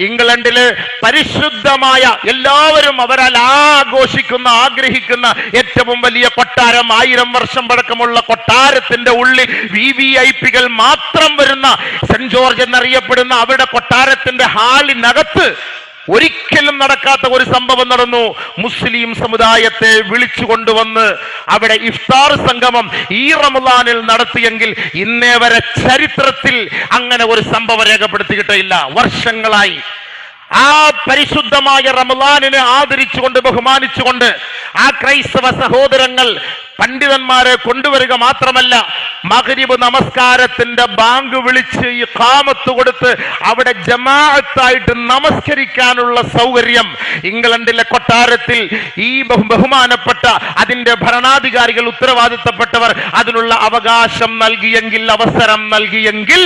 ഇംഗ്ലണ്ടില് പരിശുദ്ധമായ എല്ലാവരും അവരാൽ ആഘോഷിക്കുന്ന ആഗ്രഹിക്കുന്ന ഏറ്റവും വലിയ കൊട്ടാരം, 1000 വർഷം പഴക്കമുള്ള കൊട്ടാരത്തിന്റെ ഉള്ളിൽ VVIPകൾ മാത്രം വരുന്ന സെന്റ് ജോർജ് എന്നറിയപ്പെടുന്ന അവരുടെ കൊട്ടാരത്തിന്റെ ഹാളിനകത്ത് ഒരിക്കലും നടക്കാത്ത ഒരു സംഭവം നടന്നു. മുസ്ലിം സമുദായത്തെ വിളിച്ചു കൊണ്ടുവന്ന് അവിടെ ഇഫ്താർ സംഗമം ഈ റമദാനിൽ നടത്തിയെങ്കിൽ ഇന്നേ വരെ ചരിത്രത്തിൽ അങ്ങനെ ഒരു സംഭവം രേഖപ്പെടുത്തിയിട്ടില്ല. വർഷങ്ങളായി ആ പരിശുദ്ധമായ റമദാനിനെ ആദരിച്ചുകൊണ്ട് ബഹുമാനിച്ചുകൊണ്ട് ആ ക്രൈസ്തവ സഹോദരങ്ങൾ പണ്ഡിതന്മാരെ കൊണ്ടുവരിക മാത്രമല്ല, മഗ്രിബ് നമസ്കാരത്തിന്റെ ബാങ്ക് വിളിച്ച് ഇഖാമത്ത് കൊടുത്ത് അവിടെ ജമാഅത്തായിട്ട് നമസ്കരിക്കാനുള്ള സൗകര്യം ഇംഗ്ലണ്ടിലെ കൊട്ടാരത്തിൽ ഈ ബഹുമാനപ്പെട്ട അതിന്റെ ഭരണാധികാരികൾ ഉത്തരവാദിത്തപ്പെട്ടവർ അതിനുള്ള അവകാശം നൽകിയെങ്കിൽ, അവസരം നൽകിയെങ്കിൽ,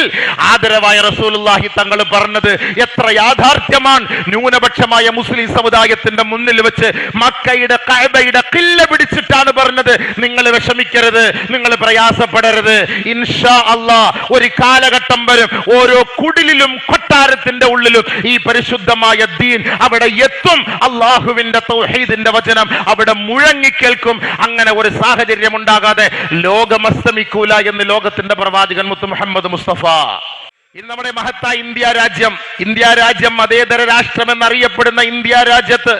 ആദരവായ റസൂലുള്ളാഹി തങ്ങൾ പറഞ്ഞത് എത്ര യാഥാർത്ഥ്യമാണ്. ന്യൂനപക്ഷമായ മുസ്ലിം സമുദായത്തിന്റെ മുന്നിൽ വെച്ച് മക്കയുടെ കഅബയുടെ ഖില്ല പിടിച്ചിട്ടാണ് പറഞ്ഞത്, നിങ്ങൾ വിഷമിക്കരുത്, നിങ്ങൾ പ്രയാസപ്പെടരുത്, ഇൻഷാ അല്ലാഹ് ഒരു കാലഘട്ടം വരും ഓരോ കുടിലിലും കൊട്ടാരത്തിന്റെ ഉള്ളിലും ഈ പരിശുദ്ധമായ ദീൻ അവിടെ എത്തും, അള്ളാഹുവിന്റെ തൗഹീദിന്റെ വചനം അവിടെ മുഴങ്ങിക്കേൾക്കും. അങ്ങനെ ഒരു സാഹചര്യം ഉണ്ടാകാതെ ലോകം അസ്തമിക്കൂല എന്ന് ലോകത്തിന്റെ പ്രവാചകൻ മുത്ത് മുഹമ്മദ് മുസ്തഫ. ഇന്ന് നമ്മുടെ മഹത്തായ ഇന്ത്യ രാജ്യം മതേതര രാഷ്ട്രം എന്നറിയപ്പെടുന്ന ഇന്ത്യ രാജ്യത്ത്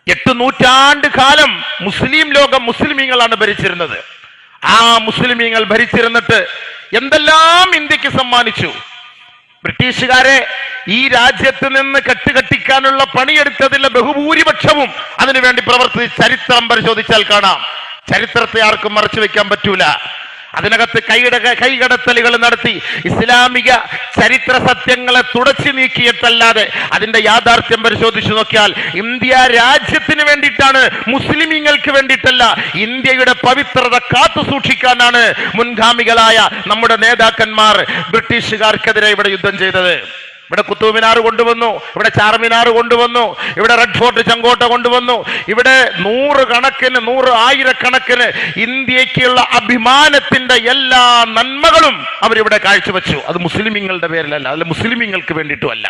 8 നൂറ്റാണ്ട് കാലം മുസ്ലിം ലോകം മുസ്ലിമീങ്ങളാണ് ഭരിച്ചിരുന്നത്. ആ മുസ്ലിമീങ്ങൾ ഭരിച്ചിരുന്നിട്ട് എന്തെല്ലാം ഇന്ത്യക്ക് സമ്മാനിച്ചു. ബ്രിട്ടീഷുകാരെ ഈ രാജ്യത്ത് നിന്ന് കെട്ടുകെട്ടിക്കാനുള്ള പണിയെടുത്തതിലെ ബഹുഭൂരിപക്ഷവും അതിനുവേണ്ടി പ്രവർത്തിച്ച ചരിത്രം പരിശോധിച്ചാൽ കാണാം. ചരിത്രത്തെ ആർക്കും മറച്ചു വെക്കാൻ പറ്റൂല. അതിനകത്ത് കൈകടത്തലുകൾ നടത്തി ഇസ്ലാമിക ചരിത്ര സത്യങ്ങളെ തുടച്ചു നീക്കിയിട്ടല്ലാതെ അതിന്റെ യാഥാർത്ഥ്യം പരിശോധിച്ചു നോക്കിയാൽ ഇന്ത്യ രാജ്യത്തിന് വേണ്ടിയിട്ടാണ്, മുസ്ലിമീങ്ങൾക്ക് വേണ്ടിയിട്ടല്ല. ഇന്ത്യയുടെ പവിത്രത കാത്തു സൂക്ഷിക്കാനാണ് മുൻഗാമികളായ നമ്മുടെ നേതാക്കന്മാർ ബ്രിട്ടീഷുകാർക്കെതിരെ ഇവിടെ യുദ്ധം ചെയ്തത്. ഇവിടെ കുത്തബ് മിനാർ കൊണ്ടുവന്നു, ഇവിടെ ചാർമിനാർ കൊണ്ടുവന്നു, ഇവിടെ റെഡ് ഫോർട്ട് ചെങ്കോട്ട കൊണ്ടുവന്നു, ഇവിടെ 100,000 ഇന്ത്യക്കുള്ള അഭിമാനത്തിന്റെ എല്ലാ നന്മകളും അവരിവിടെ കാഴ്ചവെച്ചു. അത് മുസ്ലിമീങ്ങളുടെ പേരിലല്ല, അല്ല മുസ്ലിമീങ്ങൾക്ക് വേണ്ടിയിട്ടുമല്ല.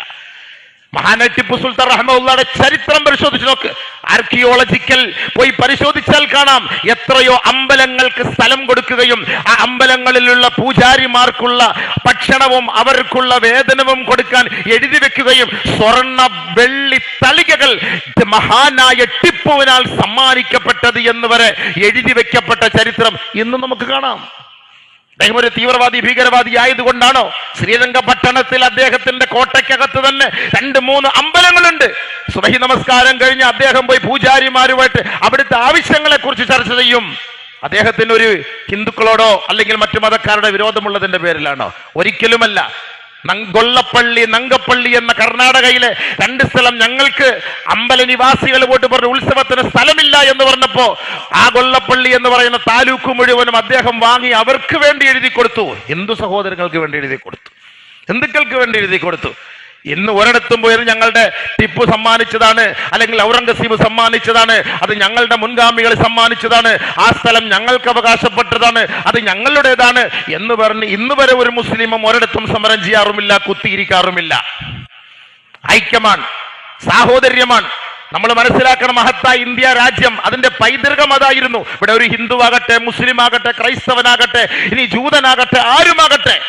മഹാനായ ടിപ്പു സുൽത്താൻ റഹ്മത്തുള്ളാഹിയുടെ ചരിത്രം പരിശോധിച്ച് നോക്ക്, ആർക്കിയോളജിക്കൽ പോയി പരിശോധിച്ചാൽ കാണാം. എത്രയോ അമ്പലങ്ങൾക്ക് സ്ഥലം കൊടുക്കുകയും ആ അമ്പലങ്ങളിലുള്ള പൂജാരിമാർക്കുള്ള ഭക്ഷണവും അവർക്കുള്ള വേതനവും കൊടുക്കാൻ എഴുതി വെക്കുകയും സ്വർണ്ണ വെള്ളി തളികകൾ മഹാനായ ടിപ്പുവിനാൽ സമ്മാനിക്കപ്പെട്ടത് എന്ന് വരെ എഴുതി വെക്കപ്പെട്ട ചരിത്രം ഇന്ന് നമുക്ക് കാണാം. അദ്ദേഹം ഒരു തീവ്രവാദി ഭീകരവാദി ആയതുകൊണ്ടാണോ? ശ്രീരംഗപട്ടണത്തിൽ അദ്ദേഹത്തിന്റെ കോട്ടയ്ക്കകത്ത് തന്നെ 2-3 അമ്പലങ്ങളുണ്ട്. സുബഹി നമസ്കാരം കഴിഞ്ഞ് അദ്ദേഹം പോയി പൂജാരിമാരുമായിട്ട് അവിടുത്തെ ആവശ്യങ്ങളെ കുറിച്ച് ചർച്ച ചെയ്യും. അദ്ദേഹത്തിന് ഒരു ഹിന്ദുക്കളോടോ അല്ലെങ്കിൽ മറ്റു മതക്കാരുടെ വിരോധമുള്ളതിന്റെ പേരിലാണോ? ഒരിക്കലുമല്ല. നങ്കപ്പള്ളി എന്ന കർണാടകയിലെ 2 സ്ഥലം ഞങ്ങൾക്ക് അമ്പല നിവാസികൾ പോയിട്ട് പറഞ്ഞു ഉത്സവത്തിന് സ്ഥലമില്ല എന്ന് പറഞ്ഞപ്പോ ആ ഗൊല്ലപ്പള്ളി എന്ന് പറയുന്ന താലൂക്ക് മുഴുവനും അദ്ദേഹം വാങ്ങി അവർക്ക് വേണ്ടി എഴുതി കൊടുത്തു. ഹിന്ദു സഹോദരങ്ങൾക്ക് വേണ്ടി എഴുതി കൊടുത്തു, ഹിന്ദുക്കൾക്ക് വേണ്ടി എഴുതി കൊടുത്തു. ഇന്ന് ഒരിടത്തും പോയത് ഞങ്ങളുടെ ടിപ്പു സമ്മാനിച്ചതാണ്, അല്ലെങ്കിൽ ഔറംഗസീബ് സമ്മാനിച്ചതാണ്, അത് ഞങ്ങളുടെ മുൻഗാമികൾ സമ്മാനിച്ചതാണ്, ആ സ്ഥലം ഞങ്ങൾക്ക് അവകാശപ്പെട്ടതാണ്, അത് ഞങ്ങളുടേതാണ് എന്ന് പറഞ്ഞ് ഇന്ന് വരെ ഒരു മുസ്ലിമും ഒരിടത്തും സമരം ചെയ്യാറുമില്ല, കുത്തിയിരിക്കാറുമില്ല. ഐക്യമാണ്, സാഹോദര്യമാണ്. നമ്മൾ മനസ്സിലാക്കണം, മഹത്തായ ഇന്ത്യ രാജ്യം അതിന്റെ പൈതൃകം അതായിരുന്നു. ഇവിടെ ഒരു ഹിന്ദു ആകട്ടെ, മുസ്ലിം ആകട്ടെ, ക്രൈസ്തവനാകട്ടെ, ഇനി ജൂതനാകട്ടെ, ആരുമാകട്ടെ,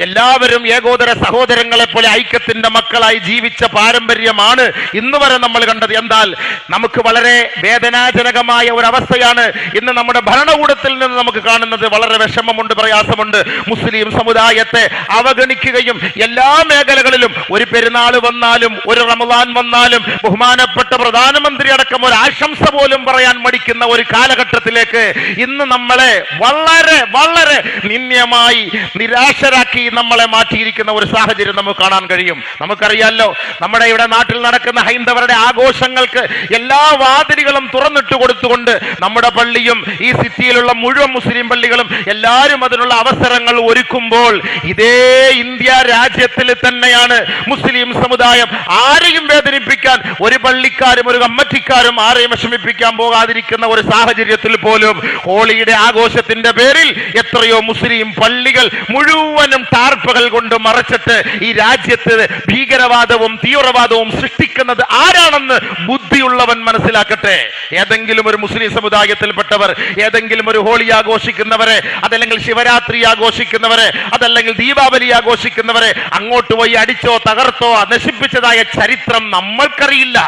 എല്ലാവരും ഏകോദര സഹോദരങ്ങളെ പോലെ ഐക്യത്തിന്റെ മക്കളായി ജീവിച്ച പാരമ്പര്യമാണ് ഇന്ന് വരെ നമ്മൾ കണ്ടത്. എന്നാൽ നമുക്ക് വളരെ വേദനാജനകമായ ഒരു അവസ്ഥയാണ് ഇന്ന് നമ്മുടെ ഭരണകൂടത്തിൽ നിന്ന് നമുക്ക് കാണുന്നത്. വളരെ വിഷമമുണ്ട്, പ്രയാസമുണ്ട്. മുസ്ലിം സമുദായത്തെ അവഗണിക്കുകയും എല്ലാ മേഖലകളിലും ഒരു പെരുന്നാൾ വന്നാലും ഒരു റമദാൻ വന്നാലും ബഹുമാനപ്പെട്ട പ്രധാനമന്ത്രി അടക്കം ഒരു ആശംസ പോലും പറയാൻ മടിക്കുന്ന ഒരു കാലഘട്ടത്തിലേക്ക് ഇന്ന് നമ്മളെ വളരെ വളരെ നിന്ദ്യമായി നിരാശരാക്കി നമ്മളെ മാറ്റിയിരിക്കുന്ന ഒരു സാഹചര്യം നമുക്ക് കാണാൻ കഴിയും. നമുക്കറിയാലോ, നമ്മുടെ ഇവിടെ നാട്ടിൽ നടക്കുന്ന ഹൈന്ദവരുടെ ആഘോഷങ്ങൾക്ക് എല്ലാ വാതിലുകളും തുറന്നിട്ട് കൊടുത്തുകൊണ്ട് നമ്മുടെ പള്ളിയും ഈ സിറ്റിയിലുള്ള മുഴുവൻ മുസ്ലിം പള്ളികളും എല്ലാവരും അതിനുള്ള അവസരങ്ങൾ ഒരുക്കുമ്പോൾ ഇതേ ഇന്ത്യ രാജ്യത്തിൽ തന്നെയാണ് മുസ്ലിം സമുദായം ആരെയും വേദനിപ്പിക്കാൻ, ഒരു പള്ളിക്കാരും ഒരു കമ്മിറ്റിക്കാരും ആരെയും വിഷമിപ്പിക്കാൻ പോകാതിരിക്കുന്ന ഒരു സാഹചര്യത്തിൽ പോലും ഹോളിയുടെ ആഘോഷത്തിന്റെ പേരിൽ എത്രയോ മുസ്ലിം പള്ളികൾ മുഴുവനും ടാർപ്പകൾ കൊണ്ട് മറച്ചിട്ട് ഈ രാജ്യത്ത് ഭീകരവാദവും തീവ്രവാദവും സൃഷ്ടിക്കുന്നത് ആരാണെന്ന് ബുദ്ധിയുള്ളവൻ മനസ്സിലാക്കട്ടെ. ഏതെങ്കിലും ഒരു മുസ്ലിം സമുദായത്തിൽപ്പെട്ടവർ, ഏതെങ്കിലും ഒരു ഹോളി ആഘോഷിക്കുന്നവരെ, അതല്ലെങ്കിൽ ശിവരാത്രി ആഘോഷിക്കുന്നവരെ, അതല്ലെങ്കിൽ ദീപാവലി ആഘോഷിക്കുന്നവരെ അങ്ങോട്ട് പോയി അടിച്ചോ തകർത്തോ നശിപ്പിച്ചതായ ചരിത്രം നമ്മൾക്കറിയില്ല.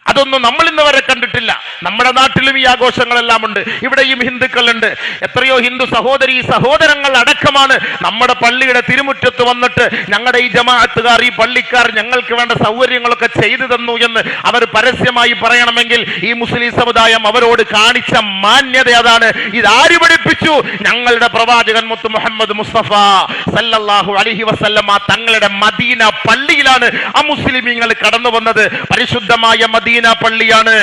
അതൊന്നും നമ്മൾ ഇന്ന് വരെ കണ്ടിട്ടില്ല. നമ്മുടെ നാട്ടിലും ഈ ആഘോഷങ്ങളെല്ലാം ഉണ്ട്, ഇവിടെയും ഹിന്ദുക്കളുണ്ട്. എത്രയോ ഹിന്ദു സഹോദരി സഹോദരങ്ങൾ അടക്കമാണ് നമ്മുടെ പള്ളിയുടെ തിരുമുറ്റത്ത് വന്നിട്ട് ഞങ്ങളുടെ ഈ ജമാഅത്തുകാർ, ഈ പള്ളിക്കാർ ഞങ്ങൾക്ക് വേണ്ട സൗകര്യങ്ങളൊക്കെ ചെയ്തു തന്നു എന്ന് അവർ പരസ്യമായി പറയണമെങ്കിൽ ഈ മുസ്ലിം സമുദായം അവരോട് കാണിച്ച മാന്യത അതാണ്. ഇതാര് പഠിപ്പിച്ചു? ഞങ്ങളുടെ പ്രവാചകൻ മുത്ത് മുഹമ്മദ് മുസ്തഫ സല്ലല്ലാഹു അലൈഹി വസല്ലമ തങ്ങളുടെ മദീന പള്ളിയിലാണ് അമുസ്ലിമീങ്ങൾ കടന്നു വന്നത്. പരിശുദ്ധമായ മദീന പള്ളിയാണ്.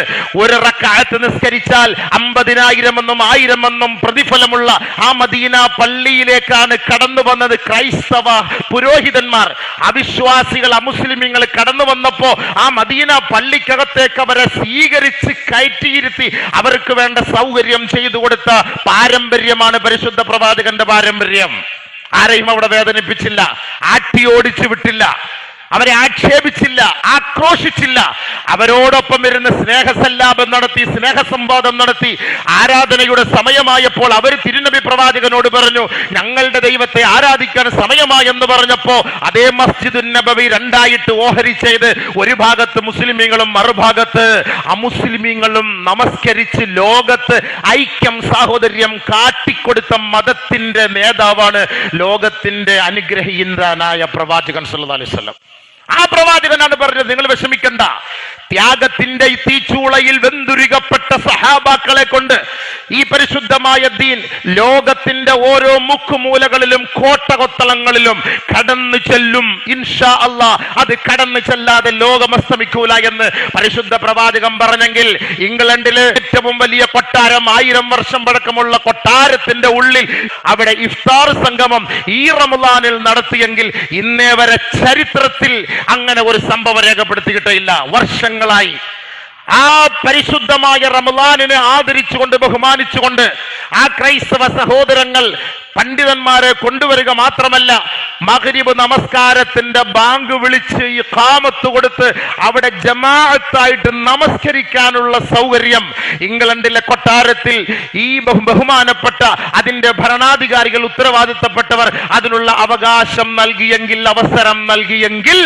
ഒരു റക്അത്ത് നിസ്കരിച്ചാൽ 50,000 എന്നും 1000 എന്നും പ്രതിഫലമുള്ള ആ മദീന പള്ളിയിലേക്കാണ് കടന്നു വന്നത് ക്രൈസ്തവ പുരോഹിതന്മാർ. അവിശ്വാസികൾ അമുസ്ലിമീങ്ങൾ കടന്നു വന്നപ്പോ ആ മദീന പള്ളിക്കകത്തേക്ക് അവരെ സ്വീകരിച്ച് കയറ്റിയിരുത്തി അവർക്ക് വേണ്ട സൗകര്യം ചെയ്തു കൊടുത്ത പാരമ്പര്യമാണ് പരിശുദ്ധ പ്രവാചകന്റെ പാരമ്പര്യം. ആരെയും അവിടെ വേദനിപ്പിച്ചില്ല, ആട്ടി ഓടിച്ചു വിട്ടില്ല, അവരെ ആക്ഷേപിച്ചില്ല, ആക്രോശിച്ചില്ല. അവരോടൊപ്പം ഇരുന്ന് സ്നേഹസല്ലാപം നടത്തി, സ്നേഹസംവാദം നടത്തി. ആരാധനയുടെ സമയമായപ്പോൾ അവർ തിരുനബി പ്രവാചകനോട് പറഞ്ഞു, ഞങ്ങളുടെ ദൈവത്തെ ആരാധിക്കാൻ സമയമായെന്ന് പറഞ്ഞപ്പോ അതേ മസ്ജിദുൻ നബവി രണ്ടായിട്ട് ഓഹരി ചെയ്ത് ഒരു ഭാഗത്ത് മുസ്ലിമീങ്ങളും മറുഭാഗത്ത് അമുസ്ലിമീങ്ങളും നമസ്കരിച്ച് ലോകത്ത് ഐക്യം സാഹോദര്യം കാട്ടിക്കൊടുത്ത മതത്തിന്റെ നേതാവാണ് ലോകത്തിന്റെ അനുഗ്രഹീന്ദ്രനായ പ്രവാചകൻ സല്ലല്ലാഹു അലൈഹി വസല്ലം. ആ പ്രവാചകനാണ് പറഞ്ഞത്, നിങ്ങൾ വിഷമിക്കണ്ട, ത്യാഗത്തിന്റെ തീച്ചൂളയിൽ വെന്തുരുകപ്പെട്ട സഹാബാക്കളെ കൊണ്ട് ഈ പരിശുദ്ധമായ ദീൻ ലോകത്തിന്റെ ഓരോ മുക്കുമൂലകളിലും കോട്ടകൊത്തളങ്ങളിലും കടന്നു ചെല്ലും. ഇൻഷാ അല്ലാഹ് അത് കടന്നു ചെല്ലാതെ ലോകം അസ്തമിക്കൂല എന്ന് പരിശുദ്ധ പ്രവാചകൻ പറഞ്ഞെങ്കിൽ, ഇംഗ്ലണ്ടിലെ ഏറ്റവും വലിയ കൊട്ടാരം, 1000 വർഷം പഴക്കമുള്ള കൊട്ടാരത്തിന്റെ ഉള്ളിൽ അവിടെ ഇഫ്താർ സംഗമം ഈ റമളാനിൽ നടത്തിയെങ്കിൽ ഇന്നേ വരെ ചരിത്രത്തിൽ അങ്ങനെ ഒരു സംഭവം രേഖപ്പെടുത്തിയിട്ടില്ല. വർഷങ്ങളായി ആ പരിശുദ്ധമായ റമളാനിനെ ആദരിച്ചുകൊണ്ട് ബഹുമാനിച്ചുകൊണ്ട് ആ ക്രൈസ്തവ സഹോദരങ്ങൾ പണ്ഡിതന്മാരെ കൊണ്ടുവരിക മാത്രമല്ല, മഗ്രിബ് നമസ്കാരത്തിന്റെ ബാങ്ക് വിളിച്ച് ഇഖാമത്ത് കൊടുത്ത് അവിടെ ജമാഅത്തായിട്ട് നമസ്കരിക്കാനുള്ള സൗകര്യം ഇംഗ്ലണ്ടിലെ കൊട്ടാരത്തിൽ ഈ ബഹുമാനപ്പെട്ട അതിന്റെ ഭരണാധികാരികൾ, ഉത്തരവാദിത്തപ്പെട്ടവർ അതിനുള്ള അവകാശം നൽകിയെങ്കിൽ, അവസരം നൽകിയെങ്കിൽ,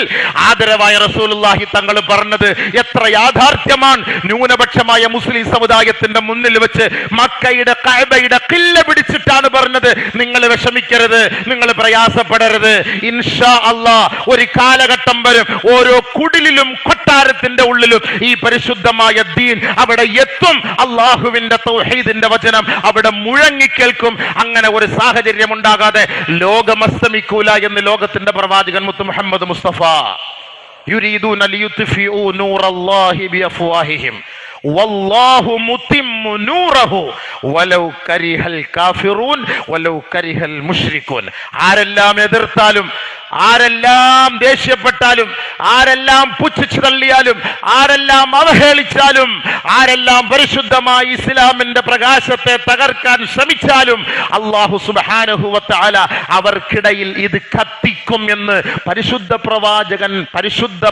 ആദരവായ റസൂലുള്ളാഹി തങ്ങൾ പറഞ്ഞത് എത്ര യാഥാർത്ഥ്യമാണ്. ന്യൂനപക്ഷമായ മുസ്ലിം സമുദായത്തിന്റെ മുന്നിൽ വെച്ച് മക്കയുടെ കഅബയുടെ ഖില്ല പിടിച്ചിട്ടാണ് പറഞ്ഞത്, നിങ്ങൾ വിഷമിക്കരുത്, നിങ്ങൾ പ്രയാസപ്പെടരുത്, ഇൻഷാ അല്ലാഹ് ഒരു കാലഘട്ടം വരും ഓരോ കുടിലിലും കൊട്ടാരത്തിന്റെ ഉള്ളിലും ഈ പരിശുദ്ധമായ ദീൻ അവിടെ എത്തും. അള്ളാഹുവിന്റെ തൗഹീദിന്റെ വചനം അവിടെ മുഴങ്ങിക്കേൾക്കും. അങ്ങനെ ഒരു സാഹചര്യം ഉണ്ടാകാതെ ലോകം അസ്തമിക്കൂല എന്ന് ലോകത്തിന്റെ പ്രവാചകൻ മുത്ത് മുഹമ്മദ് മുസ്തഫ. യുരീദൂന ലിയുത്ഫിഉ നൂറല്ലാഹി ബിഅഫ്വാഹിഹിം വല്ലാഹു മുതിമ്മു നൂറഹു വലൗ കരിഹൽ കാഫിറൂൻ വലൗ കരിഹൽ മുശ്രികൂൻ. ആരെല്ലാം എതിർത്താലും, ആരെല്ലാം ദേഷ്യപ്പെട്ടാലും, ആരെല്ലാം പുച്ഛിച്ചു തള്ളിയാലും, ആരെല്ലാം അവഹേളിച്ചാലും, ആരെല്ലാം പരിശുദ്ധമായ ഇസ്ലാമിന്റെ പ്രകാശത്തെ തകർക്കാൻ ശ്രമിച്ചാലും അല്ലാഹു സുബ്ഹാനഹു വ തആല അവർക്കിടയിൽ ഇത് കത്തിക്കും എന്ന് പരിശുദ്ധ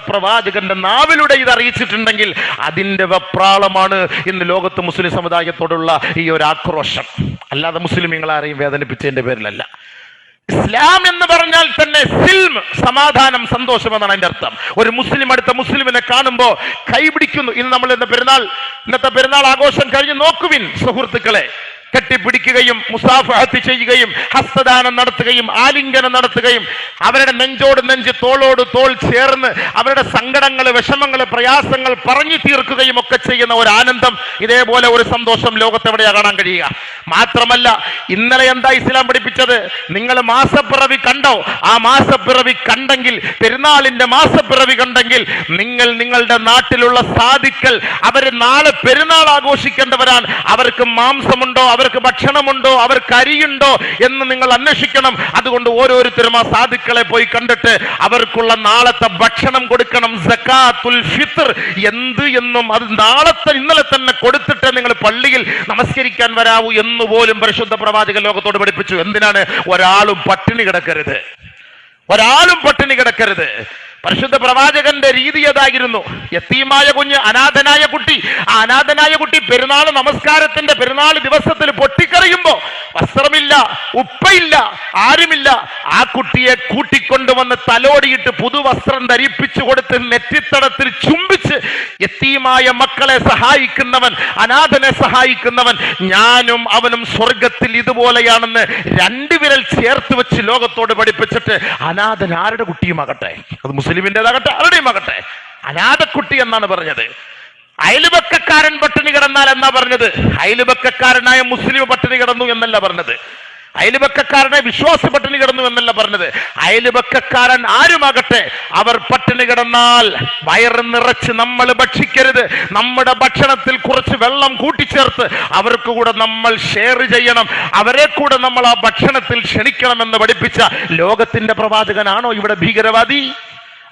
പ്രവാചകന്റെ നാവിലൂടെ ഇത് അറിയിച്ചിട്ടുണ്ടെങ്കിൽ അതിന്റെ വെപ്രാളമാണ് ഇന്ന് ലോകത്ത് മുസ്ലിം സമുദായത്തോടുള്ള ഈ ഒരു ആക്രോശം. അല്ലാതെ മുസ്ലിമീങ്ങളാരെയും വേദനിപ്പിച്ചതിന്റെ പേരിലല്ല. ഇസ്ലാം എന്ന് പറഞ്ഞാൽ തന്നെ സിൽം, സമാധാനം, സന്തോഷം എന്നാണ് അതിന്റെ അർത്ഥം. ഒരു മുസ്ലിം അടുത്ത മുസ്ലിമിനെ കാണുമ്പോ കൈപിടിക്കുന്നു. ഇന്ന് നമ്മൾ ഇന്നത്തെ പെരുന്നാൾ ആഘോഷം കഴിഞ്ഞ് നോക്കുവിൻ സുഹൃത്തുക്കളെ, കെട്ടിപ്പിടിക്കുകയും മുസാഫഹത്ത് ചെയ്യുകയും ഹസ്തദാനം നടത്തുകയും ആലിംഗനം നടത്തുകയും അവരുടെ നെഞ്ചോട് നെഞ്ച് തോളോട് തോൾ ചേർന്ന് അവരുടെ സങ്കടങ്ങൾ, വിഷമങ്ങൾ, പ്രയാസങ്ങൾ പറഞ്ഞു തീർക്കുകയും ഒക്കെ ചെയ്യുന്ന ഒരു ആനന്ദം, ഇതേപോലെ ഒരു സന്തോഷം ലോകത്തെവിടെയാ കാണാൻ കഴിയുക? മാത്രമല്ല, ഇന്നലെ എന്താ ഇസ്ലാം പഠിപ്പിച്ചത്? നിങ്ങൾ മാസപ്പിറവി കണ്ടോ? ആ മാസപ്പിറവി കണ്ടെങ്കിൽ, പെരുന്നാളിന്റെ മാസപ്പിറവി കണ്ടെങ്കിൽ നിങ്ങൾ നിങ്ങളുടെ നാട്ടിലുള്ള സാധുക്കൾ അവര് നാളെ പെരുന്നാൾ ആഘോഷിക്കേണ്ടവരാണ്. അവർക്ക് മാംസമുണ്ടോ, അവർക്ക് ഭക്ഷണമുണ്ടോ, അവർക്ക് അരിയുണ്ടോ എന്ന് നിങ്ങൾ അന്വേഷിക്കണം. അതുകൊണ്ട് ഓരോരുത്തരും ആ സാധുക്കളെ പോയി കണ്ടിട്ട് അവർക്കുള്ള നാളത്തെ ഭക്ഷണം കൊടുക്കണം. സകാത്തുൽ ഫിത്ർ എന്ത് എന്നും അത് ഇന്നലെ തന്നെ കൊടുത്തിട്ട് നിങ്ങൾ പള്ളിയിൽ നമസ്കരിക്കാൻ വരാവൂ എന്നുപോലും പരിശുദ്ധ പ്രവാചക ലോകത്തോട് പഠിപ്പിച്ചു. എന്തിനാണ്? ഒരാളും പട്ടിണി കിടക്കരുത്, ഒരാളും പട്ടിണി കിടക്കരുത്. പരിശുദ്ധ പ്രവാചകന്റെ രീതി അതായിരുന്നു. യത്തീമായ കുഞ്ഞ്, അനാഥനായ കുട്ടി, ആ അനാഥനായ കുട്ടി പെരുന്നാൾ നമസ്കാരത്തിന്റെ പെരുന്നാൾ ദിവസത്തിൽ പൊട്ടിക്കറിയുമ്പോ വസ്ത്രമില്ല, ഉപ്പയില്ല, ആരുമില്ല. ആ കുട്ടിയെ കൂട്ടിക്കൊണ്ടുവന്ന് തലോടിയിട്ട് പുതുവസ്ത്രം ധരിപ്പിച്ചു കൊടുത്ത് നെറ്റിത്തടത്തിൽ ചുംബിച്ച് യത്തീമായ മക്കളെ സഹായിക്കുന്നവൻ, അനാഥനെ സഹായിക്കുന്നവൻ, ഞാനും അവനും സ്വർഗത്തിൽ ഇതുപോലെയാണെന്ന് രണ്ടുവിരൽ ചേർത്ത് വെച്ച് ലോകത്തോട് പഠിപ്പിച്ചിട്ട് അനാഥൻ ആരുടെ കുട്ടിയുമാകട്ടെ, അത് മുസ്ലിമിൻ്റെതാകട്ടെ ആരുടെയുമാകട്ടെ, അനാഥക്കുട്ടി എന്നാണ് പറഞ്ഞത്. അയൽപക്കക്കാരൻ പട്ടിണി കിടന്നാൽ എന്നാ പറഞ്ഞത്? അയൽപക്കക്കാരനായ മുസ്ലിം പട്ടിണി കിടന്നു എന്നല്ല പറഞ്ഞത്. അയൽപക്കക്കാരനെ വിശ്വാസി പട്ടിണി കിടന്നു എന്നല്ല പറഞ്ഞത്. അയൽപക്കക്കാരൻ ആരുമാകട്ടെ, അവർ പട്ടിണി കിടന്നാൽ വയറ് നിറച്ച് നമ്മൾ ഭക്ഷിക്കരുത്. നമ്മുടെ ഭക്ഷണത്തിൽ കുറച്ച് വെള്ളം കൂട്ടിച്ചേർത്ത് അവർക്ക് കൂടെ നമ്മൾ ഷെയർ ചെയ്യണം, അവരെ കൂടെ നമ്മൾ ആ ഭക്ഷണത്തിൽ ക്ഷണിക്കണമെന്ന് പഠിപ്പിച്ച ലോകത്തിന്റെ പ്രവാചകനാണോ ഇവിടെ ഭീകരവാദി?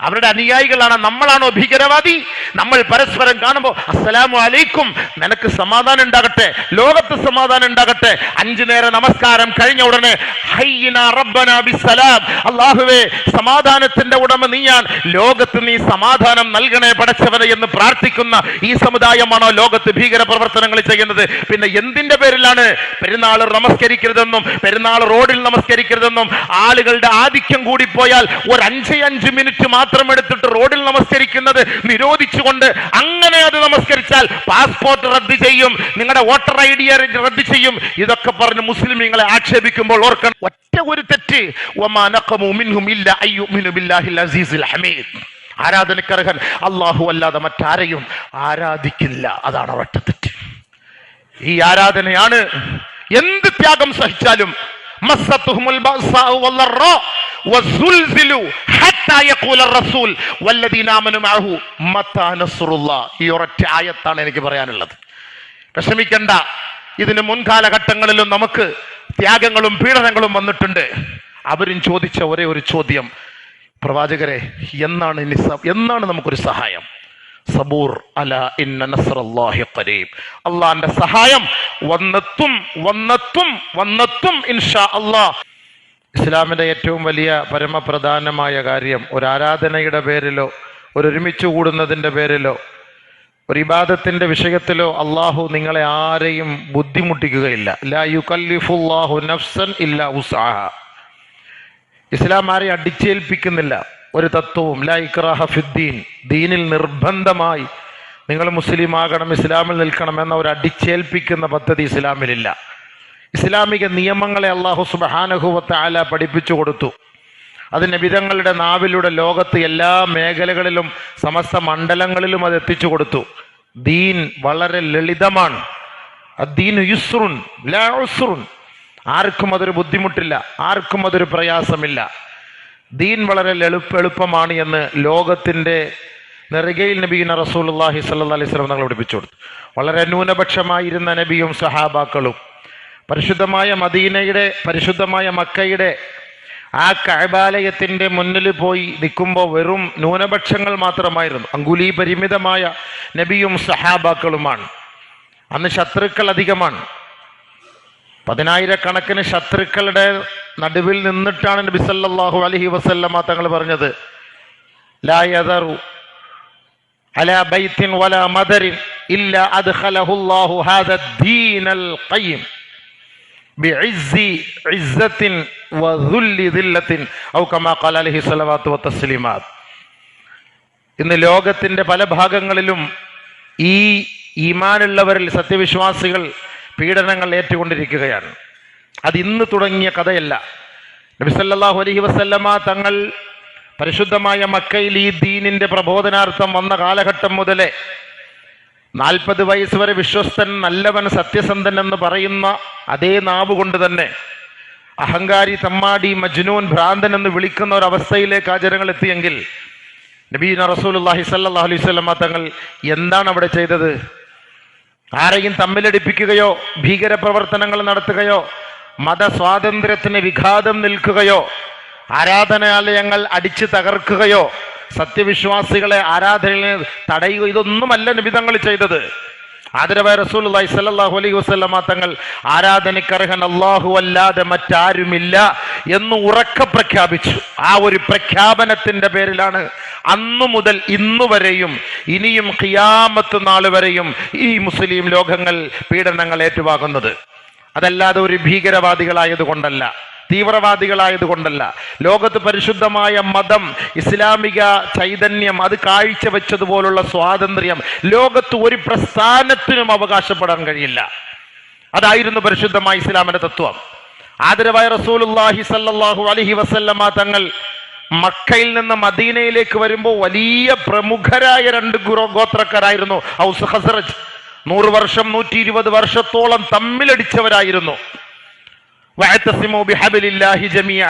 അവരുടെ അനുയായികളാണ്, നമ്മളാണോ ഭീകരവാദി? നമ്മൾ പരസ്പരം കാണുമ്പോൾ അസ്സലാമു അലൈക്കും, നിനക്ക് സമാധാനം ഉണ്ടാകട്ടെ, ലോകത്ത് സമാധാനം ഉണ്ടാകട്ടെ. 5 നേര നമസ്കാരം കഴിഞ്ഞ ഉടനെ ഹയ്യിനാ റബ്ബനാ ബിസ്സലാം, അല്ലാഹുവേ സമാധാനത്തിന്റെ ഉടമ നീയാണ്, ലോകത്ത് നീ സമാധാനം നൽകണേ പടച്ചവനെ എന്ന് പ്രാർത്ഥിക്കുന്ന ഈ സമുദായമാണോ ലോകത്ത് ഭീകര പ്രവർത്തനങ്ങൾ ചെയ്യുന്നത്? പിന്നെ എന്തിന്റെ പേരിലാണ് പെരുന്നാൾ നമസ്കരിക്കരുതെന്നും പെരുന്നാൾ റോഡിൽ നമസ്കരിക്കരുതെന്നും ആളുകളുടെ ആധിക്യം കൂടിപ്പോയാൽ ഒരു 5 മിനിറ്റ് മാത്രം എടുത്തിട്ട് റോഡിൽ നമസ്കരിക്കുന്നത് നിരോധിച്ചുകൊണ്ട് അങ്ങനെ അത് നമസ്കരിച്ചാൽ പാസ്പോർട്ട് റദ്ദ് ചെയ്യും, നിങ്ങളുടെ വോട്ടർ ID റദ്ദ് ചെയ്യും, ഇതൊക്കെ പറഞ്ഞ് മുസ്ലിമീങ്ങളെ ആക്ഷേപിക്കുമ്പോൾ ഓർക്കണം ഒറ്റ ഒരു തെറ്റ്, വമാ നഖമു മിൻഹും ഇല്ലാ അയ്യുമിനു ബില്ലാഹിൽ അസീസിൽ ഹമീദ്. ആരാധനക്കർഹൻ അല്ലാഹു അല്ലാതെ മറ്റാരെയും ആരാധിക്കില്ല, അതാണ് ഒറ്റ തെറ്റ്. ഈ ആരാധനയാണ് എന്ത് ത്യാഗം സഹിച്ചാലും മസ്സത്തുഹുൽ ബഅസാഉ വല്ലറാ വസുൽസിലു ഹത്താ യഖൂല റസൂൽ വല്ലദീന ആമനു മഅഹു മത്താ നസ്റുല്ലാഹ്. ഈ ഒരൊറ്റ ആയത്താണ് എനിക്ക് പറയാനുള്ളത്. വിഷമിക്കണ്ട, ഇതിന് മുൻകാലഘട്ടങ്ങളിലും നമുക്ക് ത്യാഗങ്ങളും പീഡനങ്ങളും വന്നിട്ടുണ്ട്. അവരും ചോദിച്ച ഒരേ ഒരു ചോദ്യം, പ്രവാചകരെ എന്നാണ് നമുക്കൊരു സഹായം? സബൂർ അല ഇന്ന നസ്റല്ലാഹി ഖരീബ്, അള്ളാന്റെ സഹായം വന്നെത്തും ഇൻഷാ അല്ലാഹ്. ഇസ്ലാമിന്റെ ഏറ്റവും വലിയ പരമപ്രധാനമായ കാര്യം ഒരു ആരാധനയുടെ പേരിലോ ഒരുമിച്ച് കൂടുന്നതിന്റെ പേരിലോ ഒരു ഇബാദത്തിന്റെ വിഷയത്തിലോ അള്ളാഹു നിങ്ങളെ ആരെയും ബുദ്ധിമുട്ടിക്കുകയില്ല. ലാ യുകല്ലിഫുല്ലാഹു നഫ്സൻ ഇല്ലാ ഉസ്അഹ. ഇസ്ലാം ആരെയും അടിച്ചേൽപ്പിക്കുന്നില്ല ഒരു തത്വവും. ലാ ഇക്റാഹ ഫിദ്ദീൻ, ദീനിൽ നിർബന്ധമായി നിങ്ങൾ മുസ്ലിം ആകണം, ഇസ്ലാമിൽ നിൽക്കണം എന്ന ഒരു അടിച്ചേൽപ്പിക്കുന്ന പദ്ധതി ഇസ്ലാമിലില്ല. ഇസ്ലാമിക നിയമങ്ങളെ അല്ലാഹു സുബ്ഹാനഹു വ തആല പഠിപ്പിച്ചു കൊടുത്തു. അത് നബിതങ്ങളുടെ നാവിലൂടെ ലോകത്ത് എല്ലാ മേഖലകളിലും സമസ്ത മണ്ഡലങ്ങളിലും അത് എത്തിച്ചു കൊടുത്തു. ദീൻ വളരെ ലളിതമാണ്. അദ്ദീനു യുസ്റുൻ ലാ ഉസ്റുൻ. ആർക്കും അതൊരു ബുദ്ധിമുട്ടില്ല, ആർക്കും അതൊരു പ്രയാസമില്ല. ദീൻ വളരെ എളുപ്പമാണ് എന്ന് ലോകത്തിന്റെ നെറുകയിൽ നബിയുന റസൂലുള്ളാഹി സ്വല്ലല്ലാഹി അലൈഹി വസല്ലം തങ്ങൾ പഠിപ്പിച്ചു കൊടുത്തു. വളരെ ന്യൂനപക്ഷമായിരുന്ന നബിയും സഹാബാക്കളും പരിശുദ്ധമായ മദീനയുടെ, പരിശുദ്ധമായ മക്കയുടെ ആ കഅബാലയത്തിന്റെ മുന്നിൽ പോയി നിൽക്കുമ്പോൾ വെറും ന്യൂനപക്ഷങ്ങൾ മാത്രമായിരുന്നു. അങ്കുലി പരിമിതമായ നബിയും സഹാബാക്കളുമാണ്. അന്ന് ശത്രുക്കൾ അധികമാണ്. 10,000-കണക്കിന് ശത്രുക്കളുടെ നടുവിൽ നിന്നിട്ടാണ് നബി സല്ലല്ലാഹു അലൈഹി വസല്ലമ തങ്ങൾ പറഞ്ഞത്, ലാ യദറു അലാ ബൈത്തിൻ വലാ മദരിൻ ഇല്ലാ അദ്ഖലഹുല്ലാഹു ഹാദാ ദീനൽ ഖയ്യിം ബിഇസ്സി ഇസ്സത്തിൻ വദുല്ലി ദില്ലത്തിൻ ഔ കമാ ഖാല അലൈഹി സ്വലവാത്തു വതസ്ലീമാത്ത്. ഇന്ന് ലോകത്തിന്റെ പല ഭാഗങ്ങളിലും ഈ ഈമാനുള്ളവരിൽ സത്യവിശ്വാസികൾ പീഡനങ്ങൾ ഏറ്റുകൊണ്ടിരിക്കുകയാണ്. അത് ഇന്ന് തുടങ്ങിയ കഥയല്ല. നബി സല്ലല്ലാഹു അലൈഹി വസല്ലമ തങ്ങൾ പരിശുദ്ധമായ മക്കയിൽ ഈ ദീനിന്റെ പ്രബോധനാർത്ഥം വന്ന കാലഘട്ടം മുതലേ 40 വയസ്സ് വരെ വിശ്വസ്തൻ, നല്ലവൻ, സത്യസന്ധൻ എന്ന് പറയുന്ന അതേ നാവ് കൊണ്ട് തന്നെ അഹങ്കാരി, തമ്മാടി, മജ്നൂൻ, ഭ്രാന്തൻ എന്ന് വിളിക്കുന്ന ഒരവസ്ഥയിലേക്ക് ആ ജനങ്ങൾ എത്തിയെങ്കിൽ നബീന റസൂലുള്ളാഹി സ്വല്ലല്ലാഹു അലൈഹി വസല്ലമ തങ്ങൾ എന്താണ് അവിടെ ചെയ്തത്? ആരെയും തമ്മിലടിപ്പിക്കുകയോ ഭീകരപ്രവർത്തനങ്ങൾ നടത്തുകയോ മതസ്വാതന്ത്ര്യത്തിന് വിഘാതം നിൽക്കുകയോ ആരാധനാലയങ്ങൾ അടിച്ചു തകർക്കുകയോ സത്യവിശ്വാസികളെ ആരാധനയിൽ തടയുക, ഇതൊന്നുമല്ല നബി തങ്ങൾ ചെയ്തത്. ആദരവായ റസൂലുള്ളാഹി സ്വല്ലല്ലാഹു അലൈഹി വസല്ലമ തങ്ങൾ ആരാധനക്കർഹൻ അല്ലാഹു അല്ലാതെ മറ്റാരുമില്ല എന്ന് ഉറക്കെ പ്രഖ്യാപിച്ചു. ആ ഒരു പ്രഖ്യാപനത്തിന്റെ പേരിലാണ് അന്നു മുതൽ ഇന്നുവരെയും ഇനിയും ഖിയാമത്ത് നാൾ വരെയും ഈ മുസ്ലിം ലോകങ്ങൾ പീഡനങ്ങൾ ഏറ്റുവാങ്ങുന്നത്. അതല്ലാതെ ഒരു ഭീകരവാദികളായതുകൊണ്ടല്ല, തീവ്രവാദികളായതുകൊണ്ടല്ല. ലോകത്ത് പരിശുദ്ധമായ മതം, ഇസ്ലാമിക ചൈതന്യം അത് കാഴ്ചവെച്ചതുപോലുള്ള സ്വാതന്ത്ര്യം ലോകത്ത് ഒരു പ്രസ്ഥാനത്തിനും അവകാശപ്പെടാൻ കഴിയില്ല. അതായിരുന്നു പരിശുദ്ധമായ ഇസ്ലാമിന്റെ തത്വം. ആദരവായ റസൂലുള്ളാഹി സ്വല്ലല്ലാഹു അലൈഹി വസല്ലമ തങ്ങൾ മക്കയിൽ നിന്ന് മദീനയിലേക്ക് വരുമ്പോൾ വലിയ പ്രമുഖരായ രണ്ട് ഗോത്രക്കാരായിരുന്നു ഔസ് ഖസ്റജ്. 100 വർഷം 120 വർഷത്തോളം തമ്മിലടിച്ചവരായിരുന്നു. വഅതസിമു ബിഹബ്ലില്ലാഹി ജമീഅ.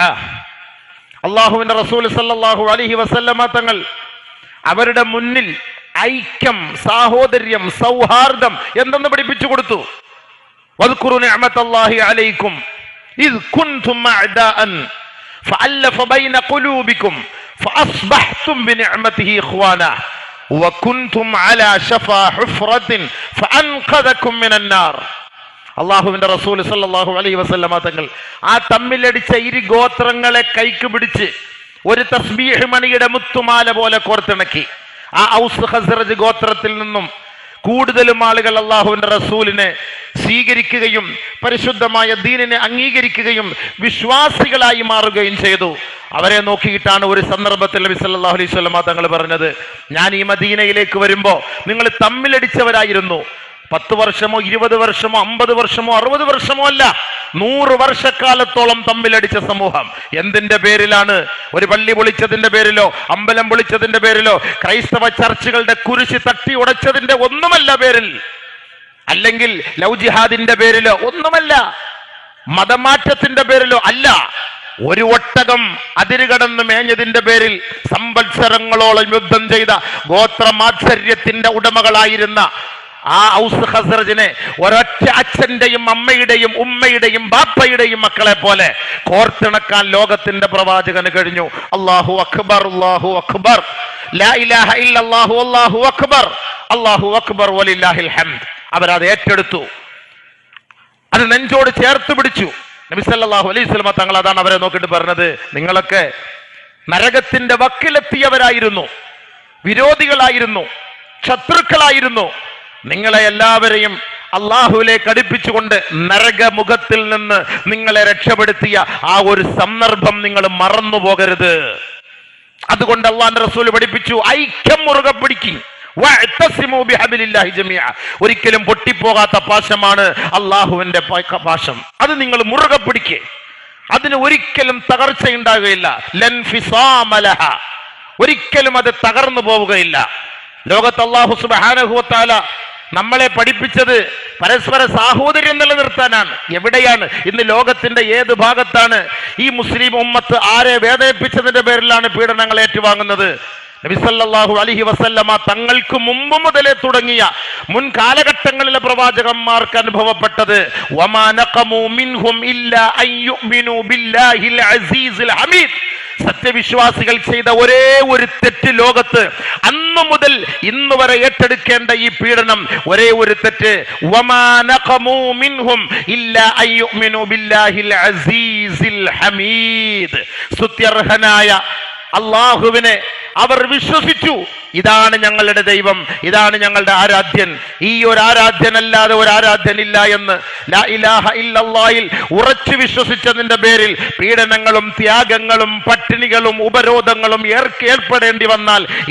അല്ലാഹുവിന്റെ റസൂൽ സല്ലല്ലാഹു അലൈഹി വസല്ലമ തങ്ങൾ അവരുടെ മുന്നിൽ ഐക്യം, സാഹോദര്യം, സൗഹാർദ്ദം എന്തെന്ന് പഠിപ്പിച്ചു കൊടുത്തു. വദ്കുറു നിഅമത്തല്ലാഹി അലൈക്കും ഇദ് കുൻതും അഅദാഅൻ ഫഅല്ലഫ ബൈന ഖുലൂബിക്കും ഫഅസ്ബഹ്തും ബിനിഅമതിഹി ഇഖ്വാന വകുൻതും അലാ ശഫാ ഹുഫ്റത്തിൻ ഫഅൻഖദകും മിനൻ നാർ. അള്ളാഹുവിന്റെ റസൂൽ സല്ലല്ലാഹു അലൈഹി വസല്ലമ തങ്ങൾ ആ തമ്മിലടിച്ച ഇരു ഗോത്രങ്ങളെ കൈക്ക് പിടിച്ച് ഒരു തസ്ബീഹ് മണിയുടെ മുത്തുമാല പോലെ കോർത്തിണക്കി. ആ ഔസ് ഖസ്റജ് ഗോത്രത്തിൽ നിന്നും കൂടുതലും ആളുകൾ അള്ളാഹുവിന്റെ റസൂലിനെ സ്വീകരിക്കുകയും പരിശുദ്ധമായ ദീനിനെ അംഗീകരിക്കുകയും വിശ്വാസികളായി മാറുകയും ചെയ്തു. അവരെ നോക്കിയിട്ടാണ് ഒരു സന്ദർഭത്തിൽ നബി സല്ലല്ലാഹു അലൈഹി വസല്ലമ തങ്ങൾ പറഞ്ഞത്, ഞാൻ ഈ മദീനയിലേക്ക് വരുമ്പോ നിങ്ങൾ തമ്മിലടിച്ചവരായിരുന്നു. 10 വർഷമോ 20 വർഷമോ 50 വർഷമോ 60 വർഷമോ അല്ല, 100 വർഷക്കാലത്തോളം തമ്മിലടിച്ച സമൂഹം. എന്തിന്റെ പേരിലാണ്? ഒരു പള്ളി പൊളിച്ചതിന്റെ പേരിലോ അമ്പലം പൊളിച്ചതിന്റെ പേരിലോ ക്രൈസ്തവ ചർച്ചുകളുടെ കുരിശ് തട്ടി ഉടച്ചതിന്റെ ഒന്നുമല്ല പേരിൽ, അല്ലെങ്കിൽ ലവ് ജിഹാദിന്റെ പേരിലോ ഒന്നുമല്ല, മതമാറ്റത്തിന്റെ പേരിലോ അല്ല. ഒരു ഒട്ടകം അതിരുകടന്ന് മേഞ്ഞതിന്റെ പേരിൽ സംവത്സരങ്ങളോളം യുദ്ധം ചെയ്ത ഗോത്രമാത്സര്യത്തിന്റെ ഉടമകളായിരുന്ന ആ ഔസ് ഖസ്റജിനെ ഒരൊറ്റ അച്ഛന്റെയും അമ്മയുടെയും ഉമ്മയുടെയും ബാപ്പയുടെയും മക്കളെ പോലെ കോർത്തിണക്കാൻ ലോകത്തിന്റെ പ്രവാചകന് കഴിഞ്ഞു. അല്ലാഹു അക്ബർ, അല്ലാഹു അക്ബർ, ലാ ഇലാഹ ഇല്ലല്ലാഹു അല്ലാഹു അക്ബർ, അല്ലാഹു അക്ബർ വലില്ലാഹിൽ ഹംദ്. അവരത് ഏറ്റെടുത്തു, അത് നെഞ്ചോട് ചേർത്ത് പിടിച്ചു. നബി സല്ലല്ലാഹു അലൈഹി വസല്ലം തങ്ങൾ അതാണ് അവരെ നോക്കിയിട്ട് പറഞ്ഞത്, നിങ്ങളൊക്കെ നരകത്തിന്റെ വക്കിലെത്തിയവരായിരുന്നു, വിരോധികളായിരുന്നു, ശത്രുക്കളായിരുന്നു. നിങ്ങളെ എല്ലാവരെയും അള്ളാഹുവിലേക്ക് അടുപ്പിച്ചുകൊണ്ട് നരകമുഖത്തിൽ നിന്ന് നിങ്ങളെ രക്ഷപ്പെടുത്തിയ ആ ഒരു സന്ദർഭം നിങ്ങൾ മറന്നു പോകരുത്. അതുകൊണ്ട് അള്ളാഹുവിന്റെ റസൂൽ പഠിപ്പിച്ചു, ഐക്യം മുറുകെ പിടിക്കും. ഒരിക്കലും പൊട്ടിപ്പോകാത്ത പാശമാണ് അള്ളാഹുവിന്റെ പാശം. അത് നിങ്ങൾ മുറുകെ പിടിക്കുക, അതിന് ഒരിക്കലും തകർച്ചയുണ്ടാകുകയില്ല. ഒരിക്കലും അത് തകർന്നു പോവുകയില്ല. ലോകത്ത് അല്ലാഹു സുബ്ഹാനഹു വ തആല നമ്മളെ പഠിപ്പിച്ചത് പരസ്പര സാഹോദര്യം നിലനിർത്താനാണ്. എവിടെയാണ് ഇന്ന് ലോകത്തിന്റെ ഏത് ഭാഗത്താണ് ഈ മുസ്ലിം ഉമ്മത്ത് ആരെ വേദനിപ്പിച്ചതിന്റെ പേരിലാണ് പീഡനങ്ങൾ ഏറ്റുവാങ്ങുന്നത്? നബി സല്ലല്ലാഹു അലൈഹി വസല്ലമ തങ്ങൾക്ക് മുമ്പ് മുതലേ തുടങ്ങിയ മുൻ കാലഘട്ടങ്ങളിലെ പ്രവാചകന്മാർക്ക് അനുഭവപ്പെട്ടത്, വമാ നഖമു മിൻഹും ഇല്ലാ അൻ യുഅ്മിനു ബില്ലാഹിൽ അസീസിൽ ഹമീദ്. സത്യവിശ്വാസികൾ ചെയ്ത ഒരേ ഒരു തെറ്റ് ലോകത്ത് അന്നു മുതൽ ഇന്ന് വരെ ഏറ്റെടുക്കേണ്ട ഈ പീഡനം, ഒരേ ഒരു തെറ്റ്, വമാ നഖമു മിൻഹും ഇല്ലാ അൻ യുഅ്മിനു ബില്ലാഹിൽ അസീസിൽ ഹമീദ്. സ്തുത്യർഹനായ അല്ലാഹുവിനെ അവർ വിശ്വസിച്ചു. ഇതാണ് ഞങ്ങളുടെ ദൈവം, ഇതാണ് ഞങ്ങളുടെ ആരാധ്യൻ, ഈ ഒരു ആരാധ്യനല്ലാതെ ഒരു ആരാധ്യനില്ല എന്ന് ലാ ഇലാഹ ഇല്ലല്ലാഹിൽ ഉറച്ചു വിശ്വസിച്ചതിന്റെ പേരിൽ പീഡനങ്ങളും ത്യാഗങ്ങളും പട്ടിണികളും ഉപരോധങ്ങളും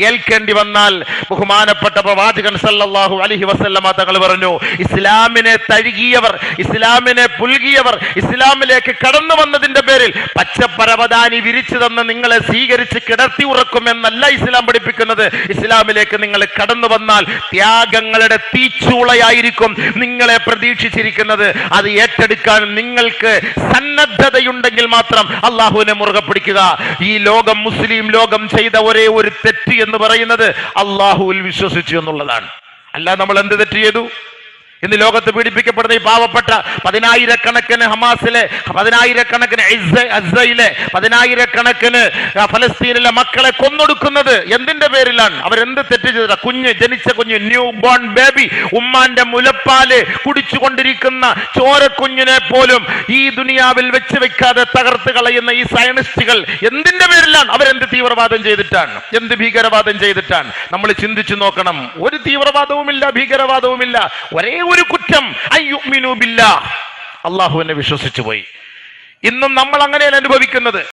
ഏൽക്കേണ്ടി വന്നാൽ ബഹുമാനപ്പെട്ട പ്രവാചകൻ സല്ലല്ലാഹു അലൈഹി വസല്ലമ തങ്ങൾ പറഞ്ഞു, ഇസ്ലാമിനെ തഴുകിയവർ, ഇസ്ലാമിനെ പുൽകിയവർ, ഇസ്ലാമിലേക്ക് കടന്നു വന്നതിന്റെ പേരിൽ പച്ചപ്പരവതാനി വിരിച്ചു തന്ന് നിങ്ങളെ സ്വീകരിച്ച് കിടത്തി ഉറക്കുമെന്നല്ല ഇസ്ലാം പഠിപ്പിക്കുന്നത്. ഇസ്ലാമിലേക്ക് നിങ്ങൾ കടന്നു വന്നാൽ ത്യാഗങ്ങളുടെ തീച്ചൂളയായിരിക്കും നിങ്ങളെ പ്രതീക്ഷിച്ചിരിക്കുന്നത്. അത് ഏറ്റെടുക്കാൻ നിങ്ങൾക്ക് സന്നദ്ധതയുണ്ടെങ്കിൽ മാത്രം അള്ളാഹുവിനെ മുറുകെ പിടിക്കുക. ഈ ലോകം, മുസ്ലിം ലോകം ചെയ്ത ഒരേ ഒരു തെറ്റ് എന്ന് പറയുന്നത് അള്ളാഹുവിൽ വിശ്വസിച്ചു എന്നുള്ളതാണ്. അല്ല നമ്മൾ എന്ത് തെറ്റ് ചെയ്തു? ഇന്ന് ലോകത്ത് പീഡിപ്പിക്കപ്പെടുന്ന ഈ പാവപ്പെട്ട പതിനായിരക്കണക്കിന് ഹമാസിലെ, പതിനായിരക്കണക്കിന് അസ്സയിലെ, പതിനായിരക്കണക്കിന് ഫലസ്തീനിലെ മക്കളെ കൊന്നൊടുക്കുന്നത് എന്തിന്റെ പേരിലാണ്? അവരെന്ത് തെറ്റ് ചെയ്ത? ജനിച്ച കുഞ്ഞ്, ന്യൂ ബോൺ ബേബി, ഉമ്മാന്റെ മുലപ്പാല് കുടിച്ചുകൊണ്ടിരിക്കുന്ന ചോരക്കുഞ്ഞിനെ പോലും ഈ ദുനിയാവിൽ വെച്ച് വെക്കാതെ തകർത്ത് കളയുന്ന ഈ സയനിസ്റ്റുകൾ എന്തിന്റെ പേരിലാണ്? അവരെന്ത് തീവ്രവാദം ചെയ്തിട്ടാണ്? എന്ത് ഭീകരവാദം ചെയ്തിട്ടാണ്? നമ്മൾ ചിന്തിച്ചു നോക്കണം. ഒരു തീവ്രവാദവുമില്ല, ഭീകരവാദവുമില്ല. ഒരേ ഒരു കുറ്റം, അയ്യുമിനു ബില്ലാഹ്, അള്ളാഹുവിനെ വിശ്വസിച്ചു പോയി. ഇന്നും നമ്മൾ അങ്ങനെയാണ് അനുഭവിക്കുന്നത്.